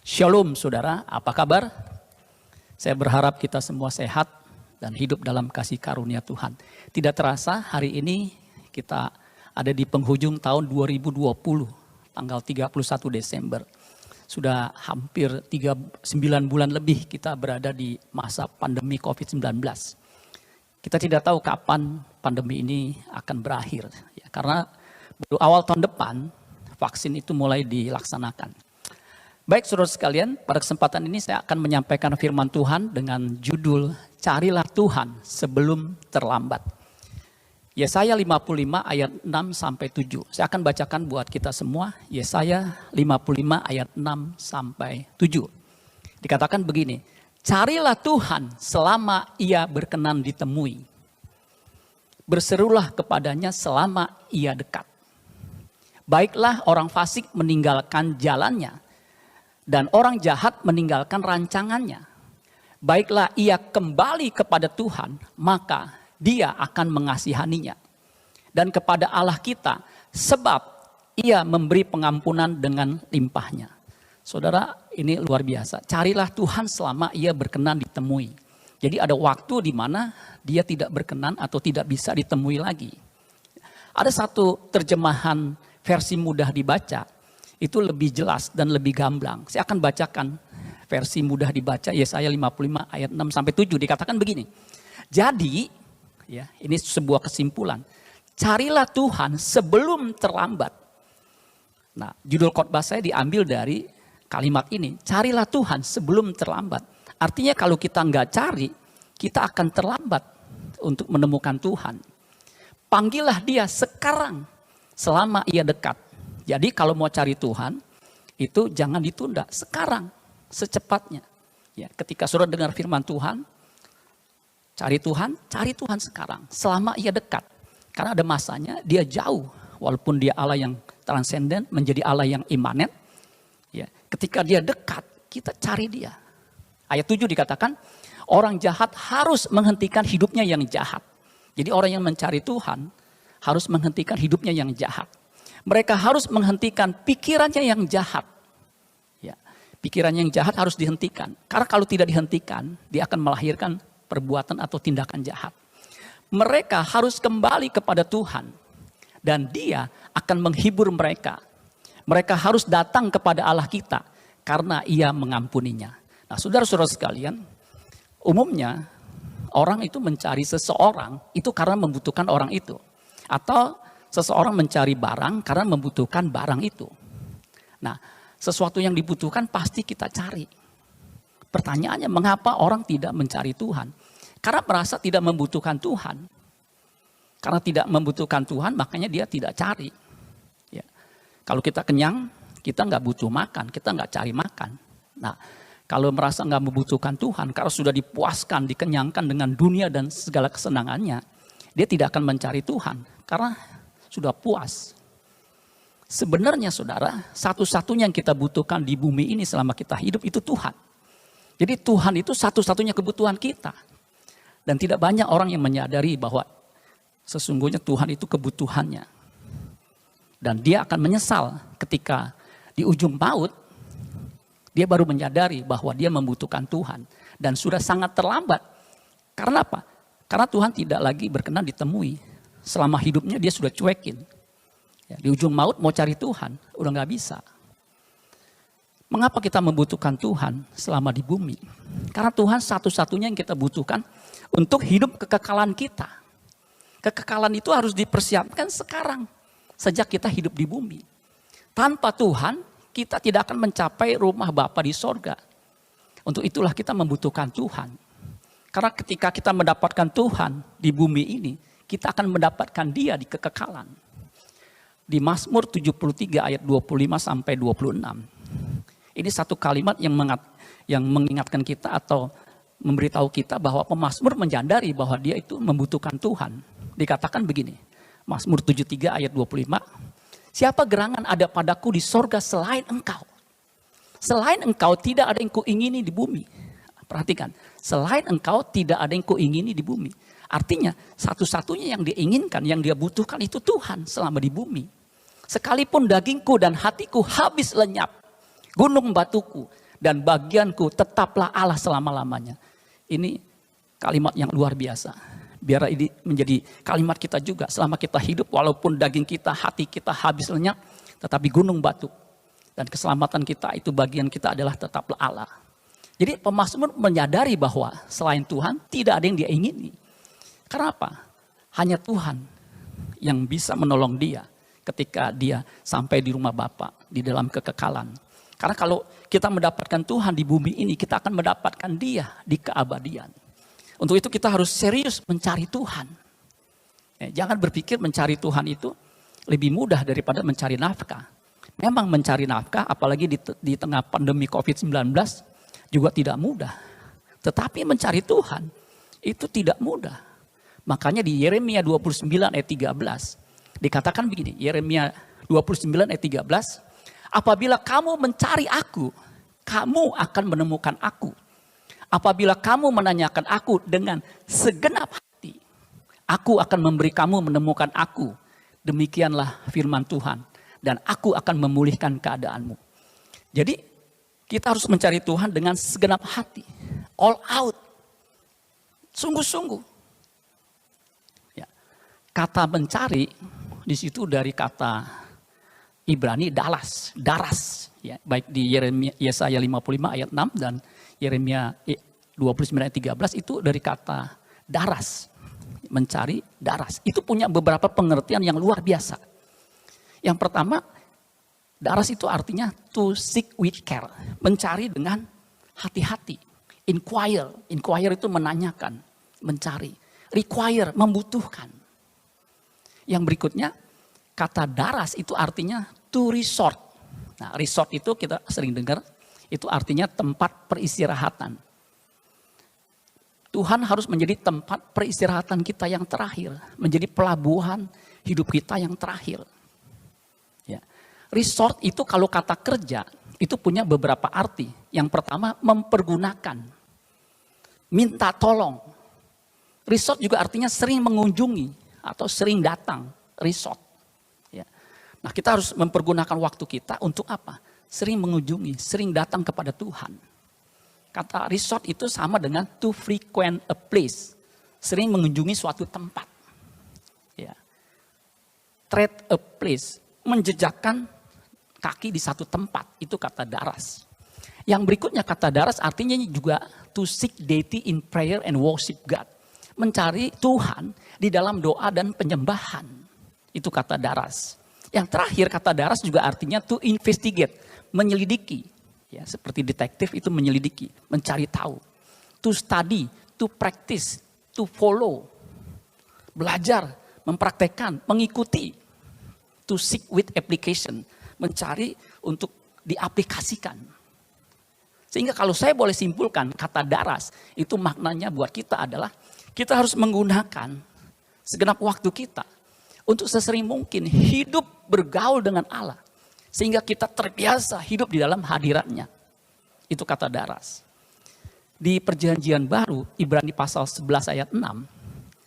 Shalom saudara, apa kabar? Saya berharap kita semua sehat dan hidup dalam kasih karunia Tuhan. Tidak terasa hari ini kita ada di penghujung tahun 2020, tanggal 31 Desember. Sudah hampir 9 bulan lebih kita berada di masa pandemi COVID-19. Kita tidak tahu kapan pandemi ini akan berakhir. Ya, karena baru awal tahun depan vaksin itu mulai dilaksanakan. Baik saudara sekalian, pada kesempatan ini saya akan menyampaikan firman Tuhan dengan judul Carilah Tuhan sebelum terlambat. Yesaya 55 ayat 6 sampai 7. Saya akan bacakan buat kita semua. Yesaya 55 ayat 6 sampai 7. Dikatakan begini, carilah Tuhan selama ia berkenan ditemui. Berserulah kepadanya selama ia dekat. Baiklah orang fasik meninggalkan jalannya, dan orang jahat meninggalkan rancangannya. Baiklah ia kembali kepada Tuhan, maka Dia akan mengasihaninya. Dan kepada Allah kita, sebab Ia memberi pengampunan dengan limpahnya. Saudara, ini luar biasa. Carilah Tuhan selama Ia berkenan ditemui. Jadi ada waktu di mana Dia tidak berkenan atau tidak bisa ditemui lagi. Ada satu terjemahan versi mudah dibaca, itu lebih jelas dan lebih gamblang. Saya akan bacakan versi mudah dibaca Yesaya 55 ayat 6 sampai 7. Dikatakan begini. Jadi, ya, ini sebuah kesimpulan. Carilah Tuhan sebelum terlambat. Nah, judul khotbah saya diambil dari kalimat ini. Carilah Tuhan sebelum terlambat. Artinya kalau kita nggak cari, kita akan terlambat untuk menemukan Tuhan. Panggillah Dia sekarang selama Ia dekat. Jadi kalau mau cari Tuhan, itu jangan ditunda, sekarang, secepatnya. Ya, ketika saudara dengar firman Tuhan, cari Tuhan sekarang, selama Ia dekat. Karena ada masanya, Dia jauh, walaupun Dia Allah yang transenden, menjadi Allah yang imanen. Ya, ketika Dia dekat, kita cari Dia. Ayat 7 dikatakan, orang jahat harus menghentikan hidupnya yang jahat. Jadi orang yang mencari Tuhan, harus menghentikan hidupnya yang jahat. Mereka harus menghentikan pikirannya yang jahat. Ya, pikiran yang jahat harus dihentikan. Karena kalau tidak dihentikan, dia akan melahirkan perbuatan atau tindakan jahat. Mereka harus kembali kepada Tuhan. Dan Dia akan menghibur mereka. Mereka harus datang kepada Allah kita. Karena Ia mengampuninya. Nah, saudara-saudara sekalian, umumnya orang itu mencari seseorang itu karena membutuhkan orang itu. Atau seseorang mencari barang karena membutuhkan barang itu. Nah, sesuatu yang dibutuhkan pasti kita cari. Pertanyaannya, mengapa orang tidak mencari Tuhan? Karena merasa tidak membutuhkan Tuhan. Karena tidak membutuhkan Tuhan, makanya dia tidak cari. Ya. Kalau kita kenyang, kita nggak butuh makan, kita nggak cari makan. Nah, kalau merasa nggak membutuhkan Tuhan, karena sudah dipuaskan, dikenyangkan dengan dunia dan segala kesenangannya, dia tidak akan mencari Tuhan. Karena sudah puas. Sebenarnya saudara, satu-satunya yang kita butuhkan di bumi ini selama kita hidup itu Tuhan. Jadi Tuhan itu satu-satunya kebutuhan kita. Dan tidak banyak orang yang menyadari bahwa sesungguhnya Tuhan itu kebutuhannya. Dan dia akan menyesal ketika di ujung maut, dia baru menyadari bahwa dia membutuhkan Tuhan. Dan sudah sangat terlambat. Karena apa? Karena Tuhan tidak lagi berkenan ditemui. Selama hidupnya dia sudah cuekin. Ya, di ujung maut mau cari Tuhan, udah gak bisa. Mengapa kita membutuhkan Tuhan selama di bumi? Karena Tuhan satu-satunya yang kita butuhkan untuk hidup kekekalan kita. Kekekalan itu harus dipersiapkan sekarang. Sejak kita hidup di bumi. Tanpa Tuhan, kita tidak akan mencapai rumah Bapa di sorga. Untuk itulah kita membutuhkan Tuhan. Karena ketika kita mendapatkan Tuhan di bumi ini, kita akan mendapatkan Dia di kekekalan. Di Mazmur 73 ayat 25 sampai 26. Ini satu kalimat yang mengingatkan kita atau memberitahu kita bahwa pemazmur menyadari bahwa dia itu membutuhkan Tuhan. Dikatakan begini, Mazmur 73 ayat 25. Siapa gerangan ada padaku di sorga selain Engkau? Selain Engkau tidak ada yang kuingini di bumi. Perhatikan, selain Engkau tidak ada yang kuingini di bumi. Artinya satu-satunya yang diinginkan, yang dia butuhkan itu Tuhan selama di bumi. Sekalipun dagingku dan hatiku habis lenyap, gunung batuku dan bagianku tetaplah Allah selama-lamanya. Ini kalimat yang luar biasa. Biar ini menjadi kalimat kita juga selama kita hidup, walaupun daging kita, hati kita habis lenyap, tetapi gunung batu. Dan keselamatan kita itu bagian kita adalah tetaplah Allah. Jadi pemazmur menyadari bahwa selain Tuhan tidak ada yang dia ingini. Karena apa? Hanya Tuhan yang bisa menolong dia ketika dia sampai di rumah Bapa, di dalam kekekalan. Karena kalau kita mendapatkan Tuhan di bumi ini, kita akan mendapatkan dia di keabadian. Untuk itu kita harus serius mencari Tuhan. Jangan berpikir mencari Tuhan itu lebih mudah daripada mencari nafkah. Memang mencari nafkah, apalagi di tengah pandemi COVID-19, juga tidak mudah. Tetapi mencari Tuhan itu tidak mudah. Makanya di Yeremia 29 ayat 13, dikatakan begini, Yeremia 29 ayat 13, apabila kamu mencari aku, kamu akan menemukan aku. Apabila kamu menanyakan aku dengan segenap hati, aku akan memberi kamu menemukan aku. Demikianlah firman Tuhan. Dan aku akan memulihkan keadaanmu. Jadi kita harus mencari Tuhan dengan segenap hati. All out. Sungguh-sungguh. Ya. Kata mencari di situ dari kata Ibrani daras. Ya, baik di Yesaya 55 ayat 6 dan Yeremia 29 ayat 13 itu dari kata daras. Mencari daras. Itu punya beberapa pengertian yang luar biasa. Yang pertama, daras itu artinya to seek with care. Mencari dengan hati-hati. Inquire. Inquire itu menanyakan. Mencari. Require, membutuhkan. Yang berikutnya, kata daras itu artinya to resort. Nah, resort itu kita sering dengar, itu artinya tempat peristirahatan. Tuhan harus menjadi tempat peristirahatan kita yang terakhir. Menjadi pelabuhan hidup kita yang terakhir. Ya. Resort itu kalau kata kerja, itu punya beberapa arti. Yang pertama, mempergunakan. Minta tolong. Resort juga artinya sering mengunjungi atau sering datang. Resort. Ya. Nah, kita harus mempergunakan waktu kita untuk apa? Sering mengunjungi, sering datang kepada Tuhan. Kata resort itu sama dengan to frequent a place. Sering mengunjungi suatu tempat. Ya. Tread a place. Menjejakkan kaki di satu tempat. Itu kata daras. Yang berikutnya kata daras artinya juga to seek deity in prayer and worship God. Mencari Tuhan di dalam doa dan penyembahan. Itu kata daras. Yang terakhir kata daras juga artinya to investigate, menyelidiki. Ya, seperti detektif itu menyelidiki, mencari tahu. To study, to practice, to follow. Belajar, mempraktekkan, mengikuti. To seek with application, mencari untuk diaplikasikan. Sehingga kalau saya boleh simpulkan kata daras, itu maknanya buat kita adalah kita harus menggunakan segenap waktu kita untuk sesering mungkin hidup bergaul dengan Allah. Sehingga kita terbiasa hidup di dalam hadiratnya. Itu kata daras. Di perjanjian baru, Ibrani pasal 11 ayat 6.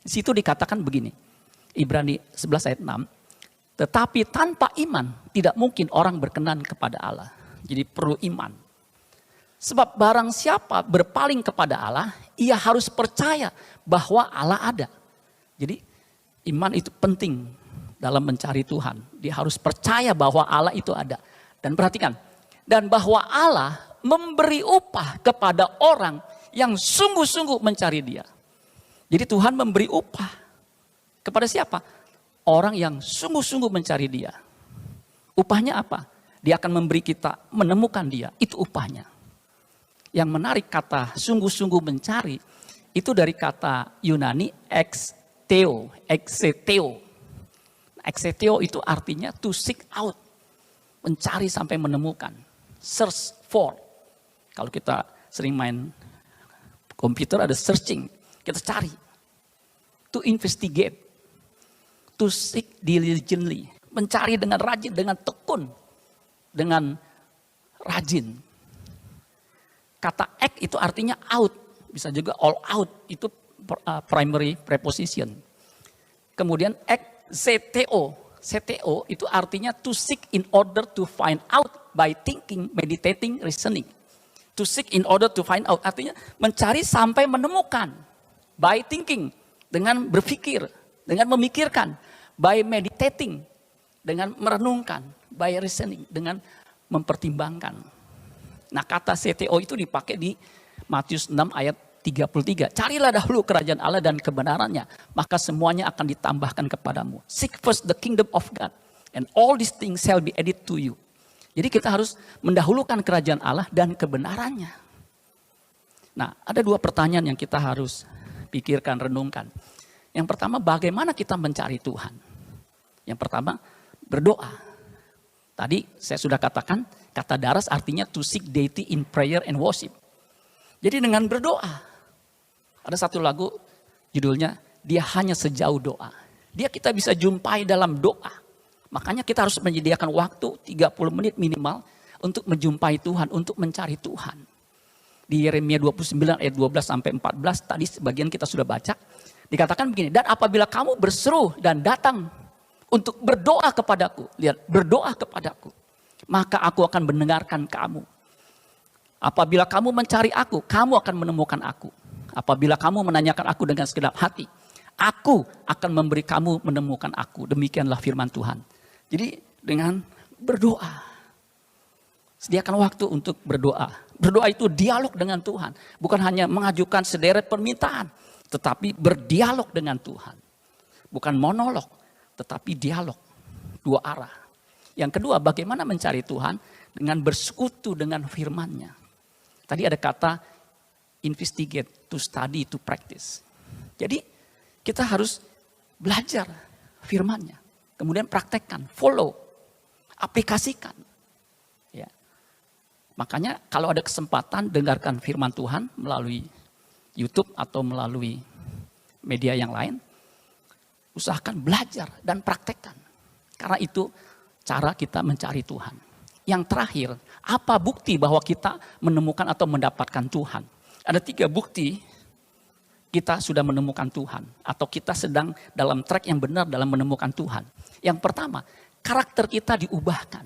Di situ dikatakan begini. Ibrani 11 ayat 6. Tetapi tanpa iman tidak mungkin orang berkenan kepada Allah. Jadi perlu iman. Sebab barang siapa berpaling kepada Allah, ia harus percaya bahwa Allah ada. Jadi iman itu penting dalam mencari Tuhan. Dia harus percaya bahwa Allah itu ada. Dan perhatikan, dan bahwa Allah memberi upah kepada orang yang sungguh-sungguh mencari Dia. Jadi Tuhan memberi upah kepada siapa? Orang yang sungguh-sungguh mencari Dia. Upahnya apa? Dia akan memberi kita menemukan Dia. Itu upahnya. Yang menarik kata sungguh-sungguh mencari, itu dari kata Yunani exeteo. Exeteo itu artinya to seek out. Mencari sampai menemukan. Search for. Kalau kita sering main komputer ada searching. Kita cari. To investigate. To seek diligently. Mencari dengan rajin, dengan tekun. Dengan rajin. Kata act itu artinya out. Bisa juga all out. Itu primary preposition. Kemudian CTO. CTO itu artinya to seek in order to find out by thinking, meditating, reasoning. To seek in order to find out. Artinya mencari sampai menemukan. By thinking. Dengan berpikir. Dengan memikirkan. By meditating. Dengan merenungkan. By reasoning. Dengan mempertimbangkan. Nah, kata CTO itu dipakai di Matius 6 ayat 33. Carilah dahulu kerajaan Allah dan kebenarannya. Maka semuanya akan ditambahkan kepadamu. Seek first the kingdom of God. And all these things shall be added to you. Jadi kita harus mendahulukan kerajaan Allah dan kebenarannya. Nah, ada dua pertanyaan yang kita harus pikirkan, renungkan. Yang pertama, bagaimana kita mencari Tuhan? Yang pertama, berdoa. Tadi saya sudah katakan, kata daras artinya to seek deity in prayer and worship. Jadi dengan berdoa. Ada satu lagu judulnya, Dia Hanya Sejauh Doa. Dia kita bisa jumpai dalam doa. Makanya kita harus menyediakan waktu 30 menit minimal untuk menjumpai Tuhan, untuk mencari Tuhan. Di Yeremia 29 ayat 12 sampai 14 tadi sebagian kita sudah baca. Dikatakan begini, dan apabila kamu berseru dan datang untuk berdoa kepadaku. Lihat, berdoa kepadaku. Maka aku akan mendengarkan kamu. Apabila kamu mencari aku, kamu akan menemukan aku. Apabila kamu menanyakan aku dengan segenap hati, aku akan memberi kamu menemukan aku. Demikianlah firman Tuhan. Jadi dengan berdoa. Sediakan waktu untuk berdoa. Berdoa itu dialog dengan Tuhan. Bukan hanya mengajukan sederet permintaan. Tetapi berdialog dengan Tuhan. Bukan monolog. Tetapi dialog. Dua arah. Yang kedua, bagaimana mencari Tuhan? Dengan bersekutu dengan firman-Nya. Tadi ada kata investigate, to study, to practice. Jadi kita harus belajar firman-Nya. Kemudian praktekkan, follow, aplikasikan. Ya. Makanya kalau ada kesempatan dengarkan firman Tuhan melalui YouTube atau melalui media yang lain, usahakan belajar dan praktekkan. Karena itu cara kita mencari Tuhan. Yang terakhir, apa bukti bahwa kita menemukan atau mendapatkan Tuhan? Ada 3 bukti kita sudah menemukan Tuhan. Atau kita sedang dalam track yang benar dalam menemukan Tuhan. Yang pertama, karakter kita diubahkan.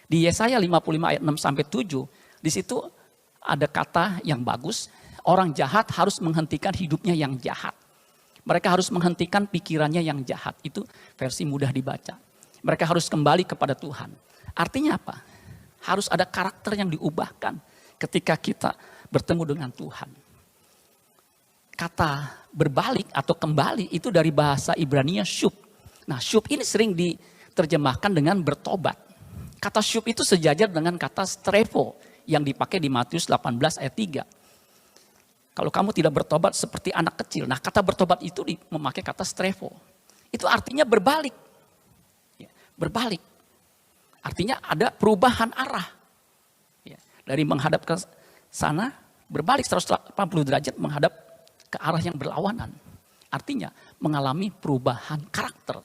Di Yesaya 55 ayat 6-7, di situ ada kata yang bagus. Orang jahat harus menghentikan hidupnya yang jahat. Mereka harus menghentikan pikirannya yang jahat. Itu versi mudah dibaca. Mereka harus kembali kepada Tuhan. Artinya apa? Harus ada karakter yang diubahkan ketika kita bertemu dengan Tuhan. Kata berbalik atau kembali itu dari bahasa Ibrania syub. Nah, syub ini sering diterjemahkan dengan bertobat. Kata syub itu sejajar dengan kata strevo yang dipakai di Matius 18 ayat 3. Kalau kamu tidak bertobat seperti anak kecil. Nah, kata bertobat itu memakai kata strevo. Itu artinya berbalik. Ya, berbalik. Artinya ada perubahan arah. Ya, dari menghadap ke sana, berbalik 180 derajat menghadap ke arah yang berlawanan. Artinya mengalami perubahan karakter.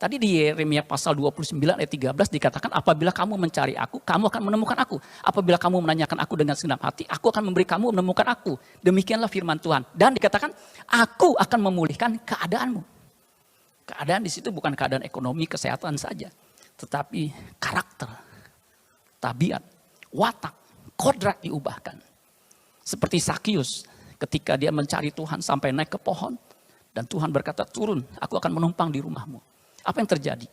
Tadi di Yeremia pasal 29 ayat 13 dikatakan, apabila kamu mencari aku, kamu akan menemukan aku. Apabila kamu menanyakan aku dengan segenap hati, aku akan memberi kamu menemukan aku. Demikianlah firman Tuhan. Dan dikatakan, aku akan memulihkan keadaanmu. Keadaan di situ bukan keadaan ekonomi, kesehatan saja. Tetapi karakter, tabiat, watak, kodrat diubahkan. Seperti Sakius ketika dia mencari Tuhan sampai naik ke pohon. Dan Tuhan berkata, turun, aku akan menumpang di rumahmu. Apa yang terjadi?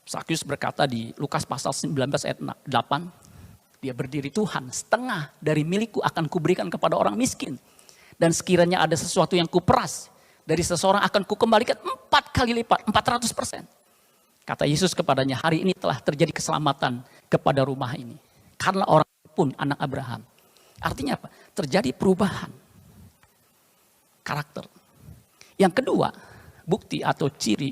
Sakius berkata di Lukas pasal 19 ayat 8, dia berdiri, Tuhan, setengah dari milikku akan kuberikan kepada orang miskin. Dan sekiranya ada sesuatu yang kuperas dari seseorang akan kukembalikan 4 kali lipat, 400%. Kata Yesus kepadanya, hari ini telah terjadi keselamatan kepada rumah ini. Karena orang pun anak Abraham. Artinya apa? Terjadi perubahan karakter. Yang kedua, bukti atau ciri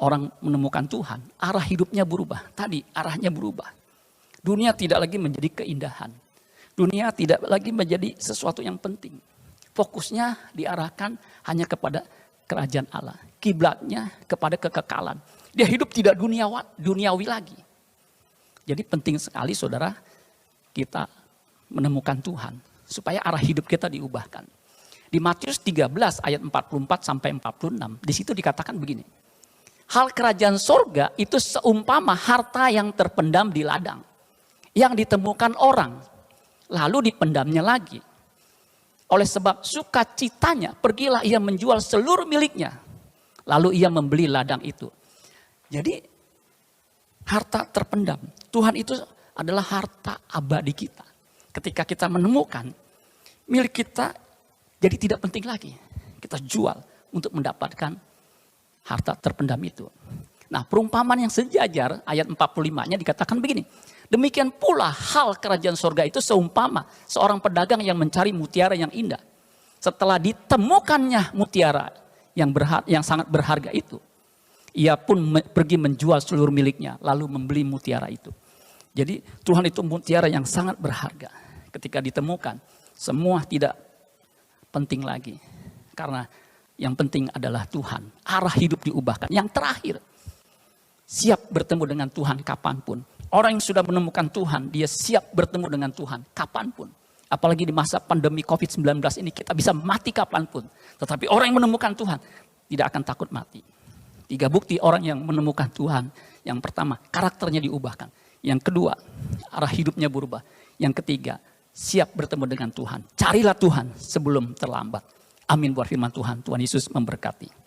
orang menemukan Tuhan, arah hidupnya berubah. Tadi arahnya berubah. Dunia tidak lagi menjadi keindahan. Dunia tidak lagi menjadi sesuatu yang penting. Fokusnya diarahkan hanya kepada kerajaan Allah. Kiblatnya kepada kekekalan. Dia hidup tidak duniawi lagi. Jadi penting sekali saudara kita menemukan Tuhan. Supaya arah hidup kita diubahkan. Di Matius 13 ayat 44 sampai 46, di situ dikatakan begini. Hal kerajaan sorga itu seumpama harta yang terpendam di ladang. yang ditemukan orang, lalu dipendamnya lagi. Oleh sebab sukacitanya, pergilah ia menjual seluruh miliknya, lalu ia membeli ladang itu. Jadi harta terpendam, Tuhan itu adalah harta abadi kita. Ketika kita menemukan, milik kita jadi tidak penting lagi. Kita jual untuk mendapatkan harta terpendam itu. Nah, perumpamaan yang sejajar ayat 45-nya dikatakan begini. Demikian pula hal kerajaan sorga itu seumpama seorang pedagang yang mencari mutiara yang indah. Setelah ditemukannya mutiara yang sangat berharga itu, ia pun pergi menjual seluruh miliknya lalu membeli mutiara itu. Jadi Tuhan itu mutiara yang sangat berharga. Ketika ditemukan, semua tidak penting lagi. Karena yang penting adalah Tuhan. Arah hidup diubahkan. Yang terakhir, siap bertemu dengan Tuhan kapanpun. Orang yang sudah menemukan Tuhan, dia siap bertemu dengan Tuhan kapanpun. Apalagi di masa pandemi COVID-19 ini kita bisa mati kapanpun. Tetapi orang yang menemukan Tuhan tidak akan takut mati. 3 bukti orang yang menemukan Tuhan. Yang pertama, karakternya diubahkan. Yang kedua, arah hidupnya berubah. Yang ketiga, siap bertemu dengan Tuhan. Carilah Tuhan sebelum terlambat. Amin buat firman Tuhan. Tuhan Yesus memberkati.